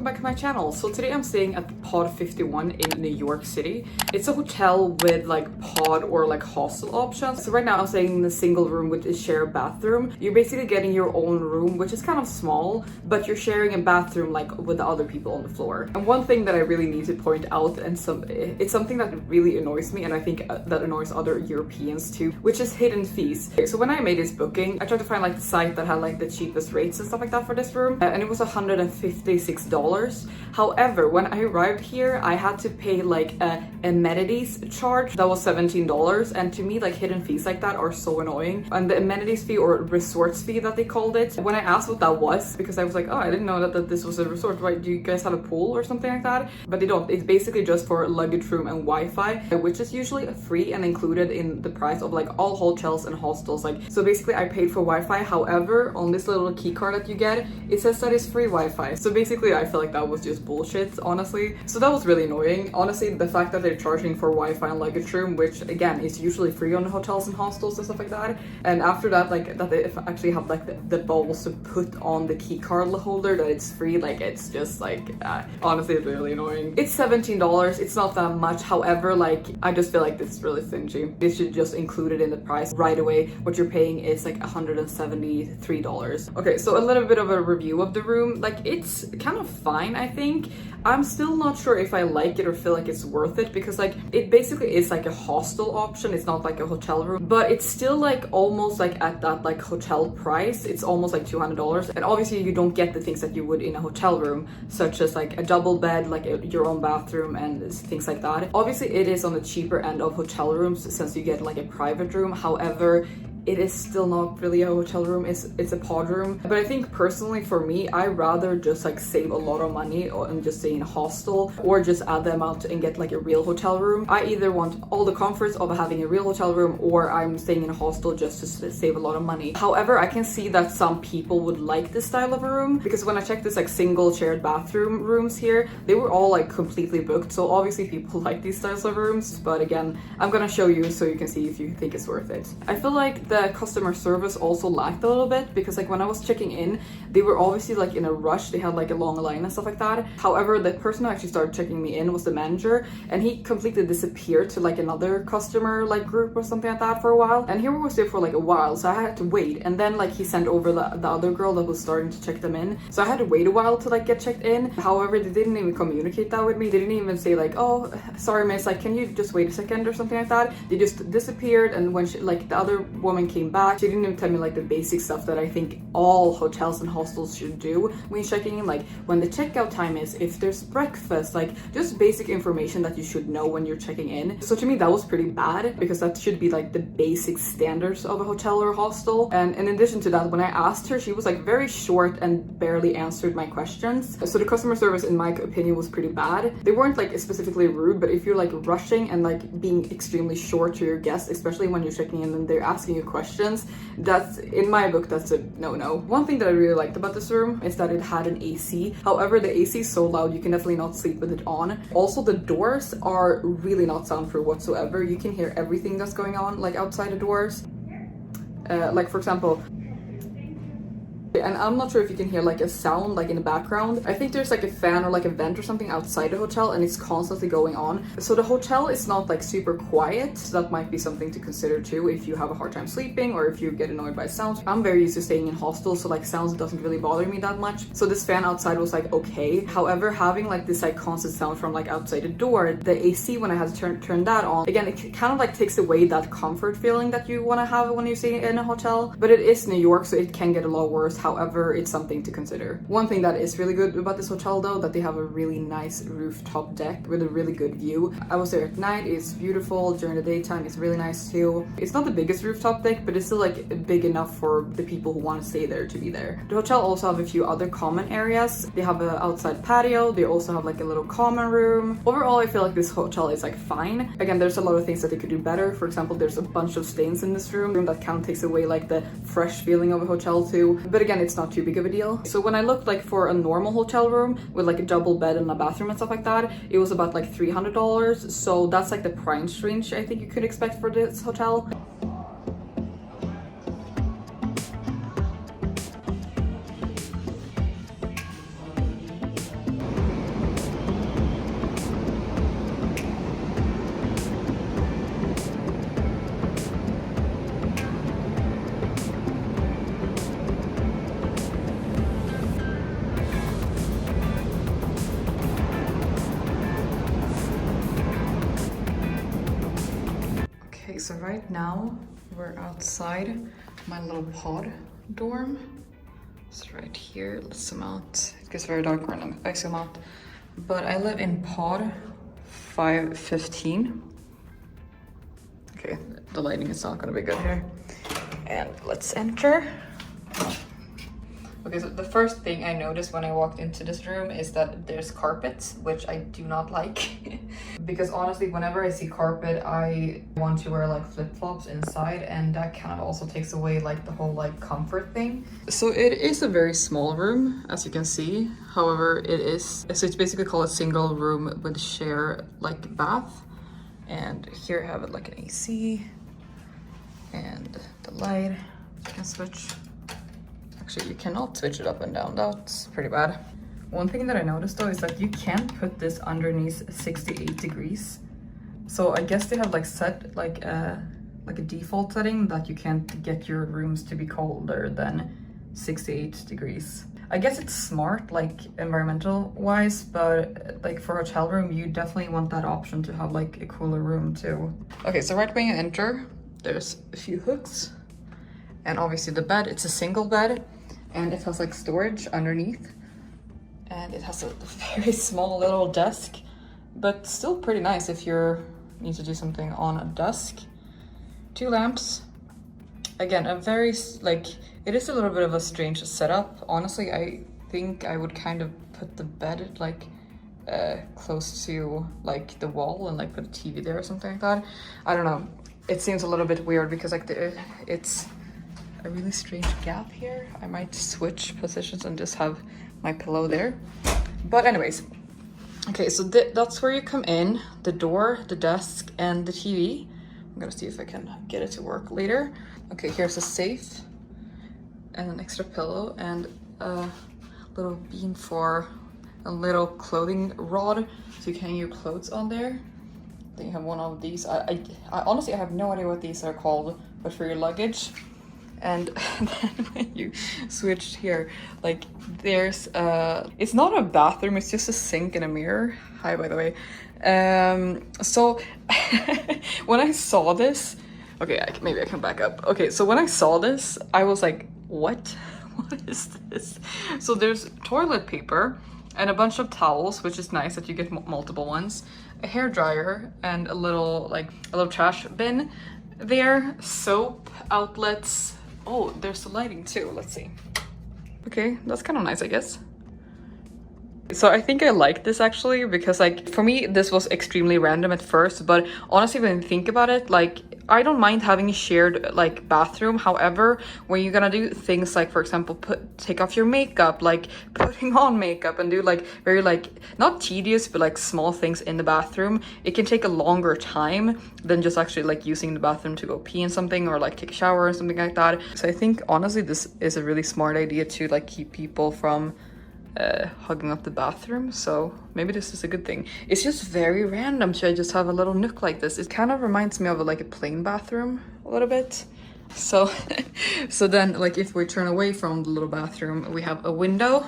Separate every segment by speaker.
Speaker 1: welcome back to my channel. So today I'm staying at the Pod 51 in New York City. It's a hotel with like pod or like hostel options. So right now I'm staying in a single room with a shared bathroom. You're basically getting your own room, which is kind of small, but you're sharing a bathroom like with the other people on the floor. And one thing that I really need to point out, and it's something that really annoys me, and I think that annoys other Europeans too, which is hidden fees. So when I made this booking, I tried to find like the site that had like the cheapest rates and stuff like that for this room, and it was $156. However, when I arrived here, I had to pay like a amenities charge that was $17, and to me like hidden fees like that are so annoying. And the amenities fee or resorts fee that they called it, when I asked what that was, because I was like, oh, I didn't know that this was a resort, right? Do you guys have a pool or something like that? But they don't. It's basically just for luggage room and Wi-Fi, which is usually free and included in the price of like all hotels and hostels. Like, so basically I paid for Wi-Fi. However, on this little key card that you get, it says that it's free Wi-Fi. So basically I feel like that was just bullshit, honestly. So that was really annoying. Honestly, the fact that they're charging for Wi-Fi and luggage room, which again is usually free on hotels and hostels and stuff like that, and after that, like that they actually have like the balls to put on the key card holder that it's free, like it's just like honestly it's really annoying. It's $17. It's not that much. However, like I just feel like this is really stingy. This should just include it in the price right away. What you're paying is like $173. Okay, so a little bit of a review of the room. Like, it's kind of fine, I think. I'm still not sure if I like it or feel like it's worth it, because like it basically is like a hostel option. It's not like a hotel room, but it's still like almost like at that like hotel price. It's almost like $200, and obviously you don't get the things that you would in a hotel room, such as like a double bed, like your own bathroom and things like that. Obviously it is on the cheaper end of hotel rooms since you get like a private room. However, it is still not really a hotel room, it's a pod room. But I think personally for me, I rather just like save a lot of money and just stay in a hostel, or just add the amount and get like a real hotel room. I either want all the comforts of having a real hotel room, or I'm staying in a hostel just to save a lot of money. However, I can see that some people would like this style of a room, because when I checked this like single shared bathroom rooms here, they were all like completely booked. So obviously people like these styles of rooms, but again, I'm gonna show you so you can see if you think it's worth it. I feel like the customer service also lacked a little bit, because like when I was checking in, they were obviously like in a rush. They had like a long line and stuff like that. However, the person who actually started checking me in was the manager, and he completely disappeared to like another customer like group or something like that for a while. And here we was there for like a while, so I had to wait. And then like he sent over the other girl that was starting to check them in, so I had to wait a while to like get checked in. However, they didn't even communicate that with me. They didn't even say like, oh sorry miss, like can you just wait a second or something like that. They just disappeared. And when like the other woman came back, she didn't even tell me like the basic stuff that I think all hotels and hostels should do when checking in, like when the checkout time is, if there's breakfast, like just basic information that you should know when you're checking in. So to me that was pretty bad, because that should be like the basic standards of a hotel or hostel. And in addition to that, when I asked her, she was like very short and barely answered my questions. So the customer service in my opinion was pretty bad. They weren't like specifically rude, but if you're like rushing and like being extremely short to your guests, especially when you're checking in and they're asking you questions, that's in my book, that's a no-no. One thing that I really liked about this room is that it had an AC. However, the AC is so loud you can definitely not sleep with it on. Also, the doors are really not soundproof whatsoever. You can hear everything that's going on like outside the doors. Like for example, and I'm not sure if you can hear like a sound like in the background. I think there's like a fan or like a vent or something outside the hotel, and it's constantly going on. So the hotel is not like super quiet. So that might be something to consider too if you have a hard time sleeping, or if you get annoyed by sounds. I'm very used to staying in hostels, so like sounds doesn't really bother me that much. So this fan outside was like okay. However, having like this like constant sound from like outside the door, the AC, when I had to turn that on, again, it kind of like takes away that comfort feeling that you want to have when you stay in a hotel. But it is New York, so it can get a lot worse. However, it's something to consider. One thing that is really good about this hotel though, that they have a really nice rooftop deck with a really good view. I was there at night, it's beautiful. During the daytime it's really nice too. It's not the biggest rooftop deck, but it's still like big enough for the people who want to stay there to be there. The hotel also have a few other common areas. They have an outside patio. They also have like a little common room. Overall, I feel like this hotel is like fine. Again, there's a lot of things that they could do better. For example, there's a bunch of stains in this room that kind of takes away like the fresh feeling of a hotel too. But again, it's not too big of a deal. So when I looked like for a normal hotel room with like a double bed and a bathroom and stuff like that, it was about like $300. So that's like the price range I think you could expect for this hotel. so right now we're outside my little pod dorm. It's right here. Let's zoom out. It gets very dark when I zoom out. But I live in pod 515. Okay, the lighting is not gonna be good here. And let's enter. Okay, so the first thing I noticed when I walked into this room is that there's carpets, which I do not like. Because honestly, whenever I see carpet, I want to wear like flip-flops inside, and that kind of also takes away like the whole like comfort thing. So it is a very small room, as you can see. However, so it's basically called a single room with share like bath. And here I have it like an AC and the light you can switch. Actually, you cannot switch it up and down. That's pretty bad. One thing that I noticed though is that you can't put this underneath 68 degrees. So I guess they have like set like a default setting that you can't get your rooms to be colder than 68 degrees. I guess it's smart, like environmental wise, but like for a hotel room, you definitely want that option to have like a cooler room too. Okay, so right when you enter, there's a few hooks, and obviously the bed, it's a single bed, and it has like storage underneath, and it has a very small little desk, but still pretty nice if you need to do something on a desk. 2 lamps. Again, a very like, it is a little bit of a strange setup. Honestly, I think I would kind of put the bed like close to like the wall and like put a TV there or something like that. I don't know. It seems a little bit weird because like it's a really strange gap here. I might switch positions and just have my pillow there. But anyways, okay, so that's where you come in. The door, the desk, and the TV. I'm gonna see if I can get it to work later. Okay, here's a safe and an extra pillow and a little beam for a little clothing rod so you can hang your clothes on there. Then you have one of these. I honestly, I have no idea what these are called, but for your luggage. And then when you switched here, like there's it's not a bathroom, it's just a sink and a mirror. Hi, by the way. So when I saw this, okay, maybe I can back up. Okay, so when I saw this, I was like, what? What is this? So there's toilet paper and a bunch of towels, which is nice that you get multiple ones, a hair dryer, and a little trash bin there, soap, outlets. Oh, there's the lighting too. Let's see. Okay, that's kind of nice, I guess. So I think I like this actually because like for me this was extremely random at first, but honestly when you think about it, like I don't mind having a shared like bathroom. However, when you're gonna do things like, for example, take off your makeup, like putting on makeup, and do like very like not tedious but like small things in the bathroom, it can take a longer time than just actually like using the bathroom to go pee in something or like take a shower or something like that. So I think honestly this is a really smart idea to like keep people from hugging up the bathroom, so maybe this is a good thing. It's just very random to just have a little nook like this. It kind of reminds me of like a plain bathroom a little bit. So so then like if we turn away from the little bathroom, we have a window.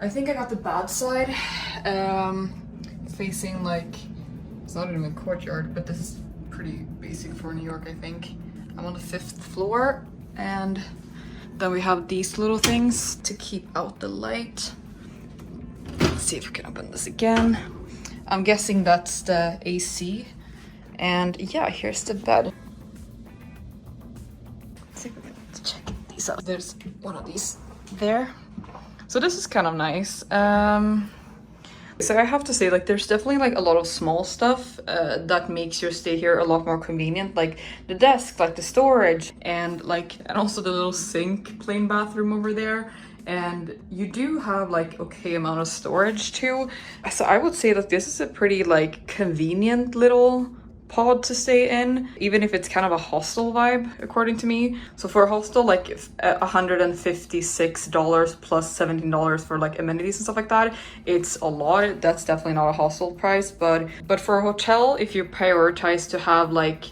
Speaker 1: I think I got the bad side facing like, it's not even a courtyard, but this is pretty basic for New York, I think. I'm on the 5th floor, and then we have these little things to keep out the light. Let's see if we can open this again. I'm guessing that's the AC. And yeah, here's the bed. Let's see if we can check these out. There's one of these there. So this is kind of nice. So I have to say, like, there's definitely like a lot of small stuff that makes your stay here a lot more convenient, like the desk, like the storage, and also the little sink, plain bathroom over there. And you do have like okay amount of storage too. So I would say that this is a pretty like convenient little pod to stay in, even if it's kind of a hostel vibe according to me. So for a hostel, like $156 plus $17 for like amenities and stuff like that, it's a lot. That's definitely not a hostel price, but for a hotel, if you prioritize to have like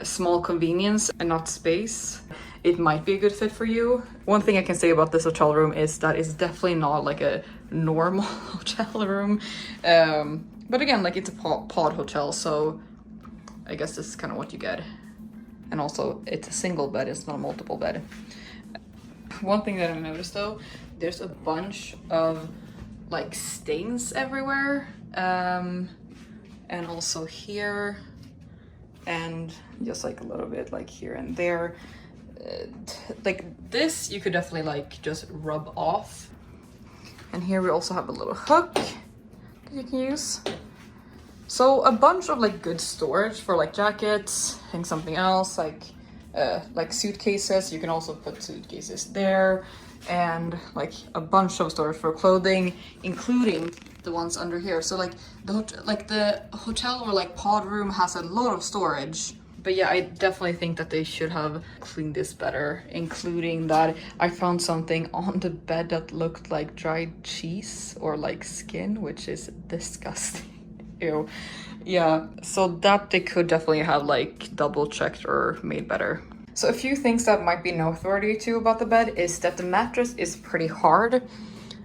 Speaker 1: small convenience and not space, it might be a good fit for you. One thing I can say about this hotel room is that it's definitely not like a normal hotel room, but again, like it's a pod hotel, so I guess this is kind of what you get. And also it's a single bed, it's not a multiple bed. One thing that I noticed though, there's a bunch of like stains everywhere, and also here, and just like a little bit like here and there. Like this you could definitely like just rub off. And here we also have a little hook that you can use. So a bunch of like good storage for like jackets and something else, like suitcases. You can also put suitcases there, and like a bunch of storage for clothing, including the ones under here. So like the hotel or like pod room has a lot of storage. But yeah, I definitely think that they should have cleaned this better, including that I found something on the bed that looked like dried cheese or like skin, which is disgusting. Ew. Yeah, so that they could definitely have like double checked or made better. So a few things that might be noteworthy too about the bed is that the mattress is pretty hard.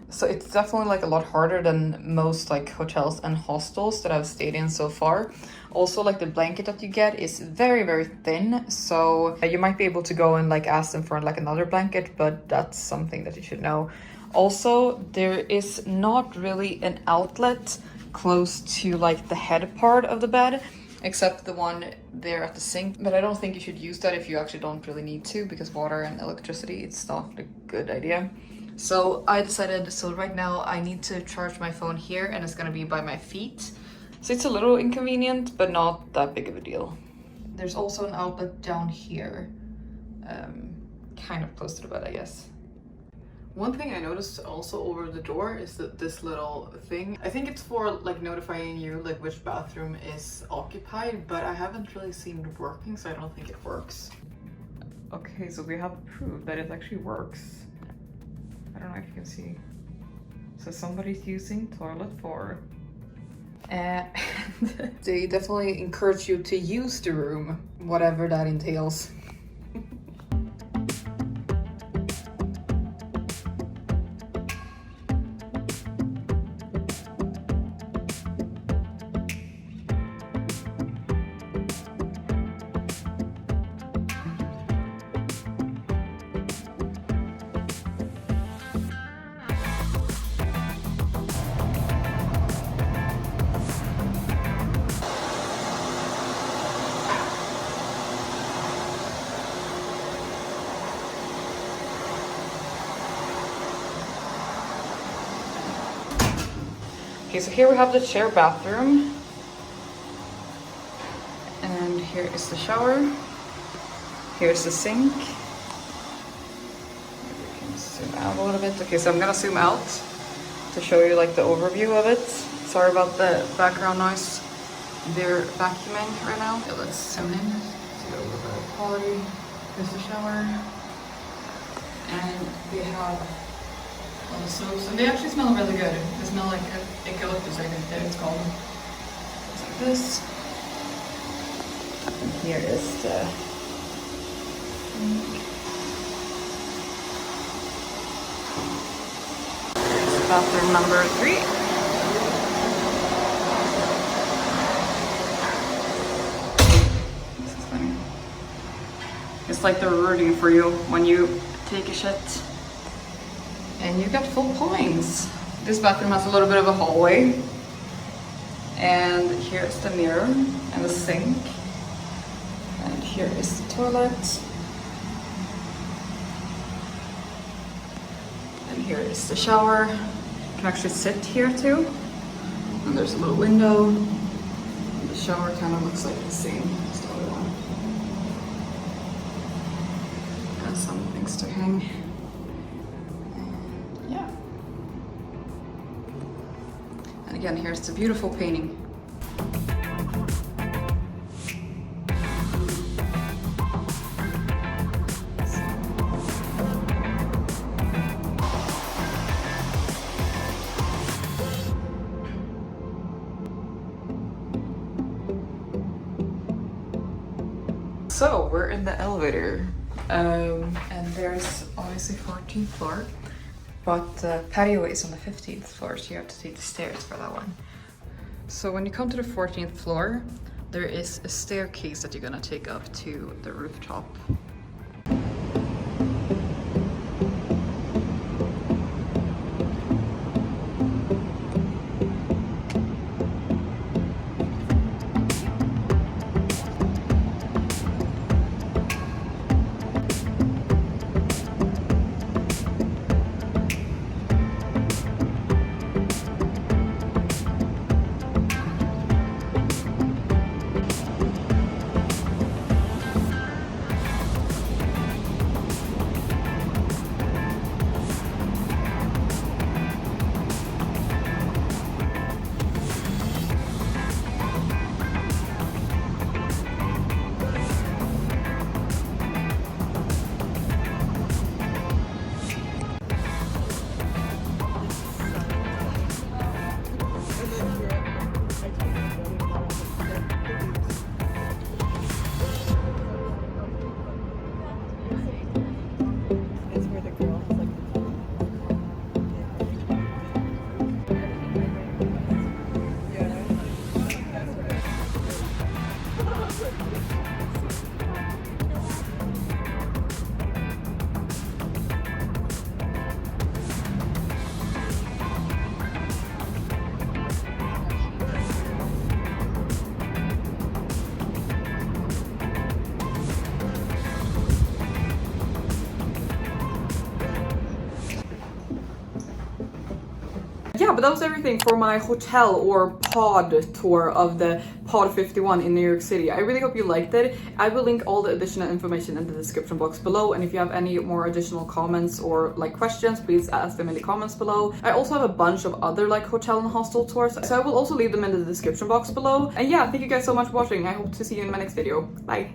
Speaker 1: So it's definitely like a lot harder than most like hotels and hostels that I've stayed in so far. Also, like the blanket that you get is very, very thin. So you might be able to go and like ask them for like another blanket, but that's something that you should know. Also, there is not really an outlet close to like the head part of the bed, except the one there at the sink. But I don't think you should use that if you actually don't really need to, because water and electricity, it's not a good idea. So I decided, so right now I need to charge my phone here, and it's gonna be by my feet. So it's a little inconvenient, but not that big of a deal. There's also an outlet down here, kind of close to the bed, I guess. One thing I noticed also over the door is that this little thing, I think it's for like notifying you like which bathroom is occupied, but I haven't really seen it working, so I don't think it works. Okay, so we have proof that it actually works. I don't know if you can see. So somebody's using toilet 4. And they definitely encourage you to use the room, whatever that entails. Okay, so here we have the shared bathroom, and here is the shower. Here's the sink. Maybe we can zoom out a little bit. Okay, so I'm gonna zoom out to show you like the overview of it. Sorry about the background noise. They're vacuuming right now. Okay, let's zoom in, see a little bit of quality. Here's the shower, and we have all the soaps, and they actually smell really good. They smell like eucalyptus, I think that it's called. It's like this. And here is the bathroom number 3. This is funny. It's like they're rooting for you when you take a shit. And you got full points. This bathroom has a little bit of a hallway. And here's the mirror and the sink. And here is the toilet. And here is the shower. You can actually sit here too. And there's a little window. And the shower kind of looks like the same as the other one. Got some things to hang. Again, here's the beautiful painting. So we're in the elevator, and there's obviously 14th floor. But the patio is on the 15th floor, so you have to take the stairs for that one. So when you come to the 14th floor, there is a staircase that you're gonna take up to the rooftop. Yeah, but that was everything for my hotel or pod tour of the Pod 51 in New York City. I really hope you liked it. I will link all the additional information in the description box below, and if you have any more additional comments or like questions, please ask them in the comments below. I also have a bunch of other like hotel and hostel tours, so I will also leave them in the description box below. And yeah, thank you guys so much for watching. I hope to see you in my next video. Bye!